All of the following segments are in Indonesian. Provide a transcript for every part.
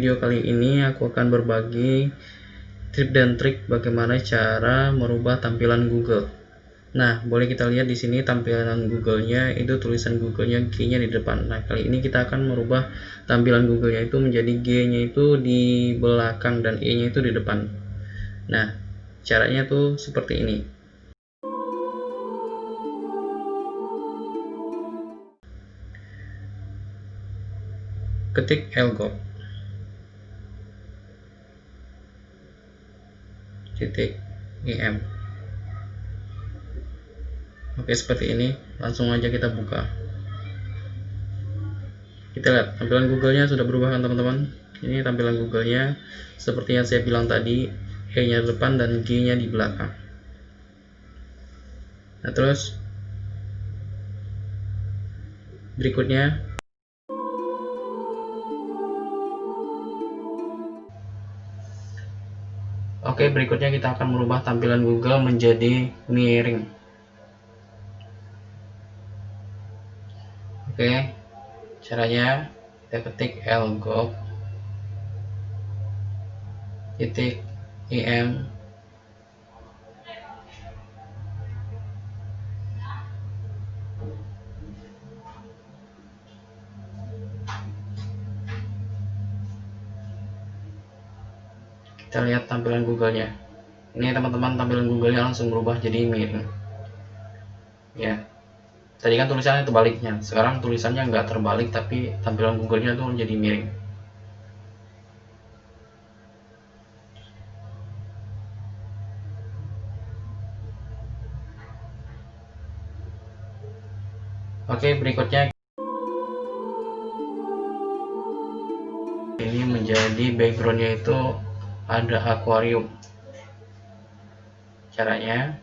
video kali ini aku akan berbagi tips dan trik bagaimana cara merubah tampilan Google. Nah, boleh kita lihat di sini tampilan Google-nya itu tulisan Google-nya G-nya di depan. Nah, kali ini kita akan merubah tampilan Google-nya itu menjadi G-nya itu di belakang dan E-nya itu di depan. Nah, caranya tuh seperti ini. Ketik elgop titik im. Oke, seperti ini. Langsung aja kita buka. Kita lihat tampilan Google-nya sudah berubah kan teman-teman. Ini tampilan Google-nya seperti yang saya bilang tadi, E-nya di depan dan G-nya di belakang. Nah, terus berikutnya berikutnya kita akan merubah tampilan Google menjadi miring. Caranya kita ketik elgop titik im. Kita lihat tampilan Google-nya. Ini teman-teman, tampilan Google-nya langsung berubah jadi miring. Ya, tadi kan tulisannya terbaliknya, sekarang tulisannya nggak terbalik tapi tampilan Google-nya tuh jadi miring. Berikutnya ini menjadi backgroundnya itu ada akuarium. Caranya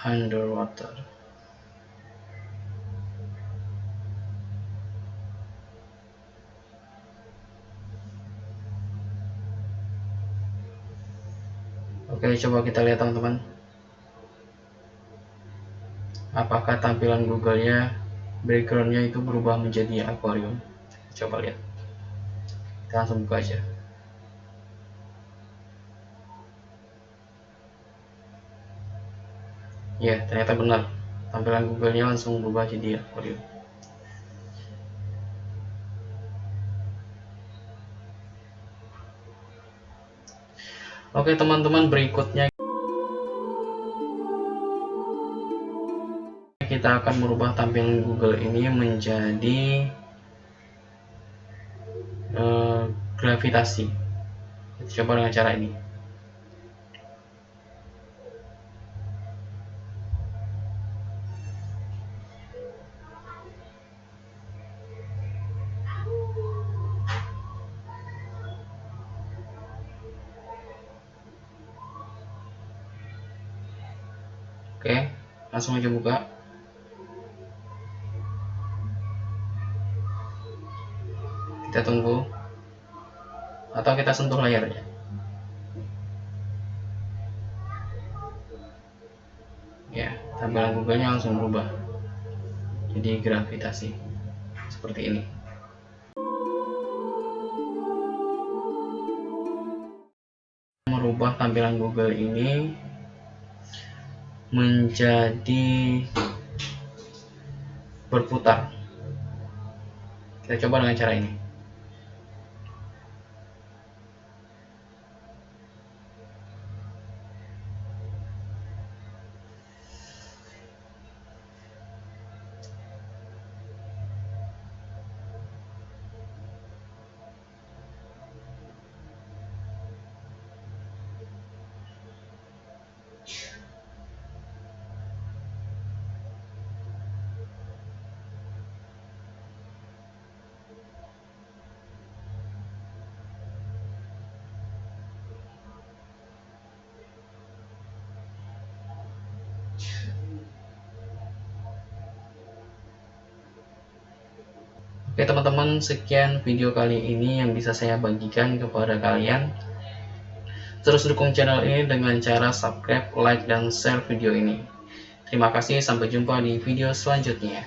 underwater. Coba kita lihat teman-teman, apakah tampilan Google-nya background-nya itu berubah menjadi akuarium. Coba lihat, kita langsung buka aja. Ya, ternyata benar, tampilan Google-nya langsung berubah jadi akuarium. Teman-teman, berikutnya kita akan merubah tampilan Google ini menjadi gravitasi. Kita coba dengan cara ini. Langsung aja buka. Kita tunggu atau kita sentuh layarnya. Ya, tampilan Google-nya langsung berubah jadi gravitasi seperti ini. Merubah tampilan Google ini menjadi berputar. Kita coba dengan cara ini. Teman-teman, sekian video kali ini yang bisa saya bagikan kepada kalian. Terus dukung channel ini dengan cara subscribe, like, dan share video ini. Terima kasih, sampai jumpa di video selanjutnya.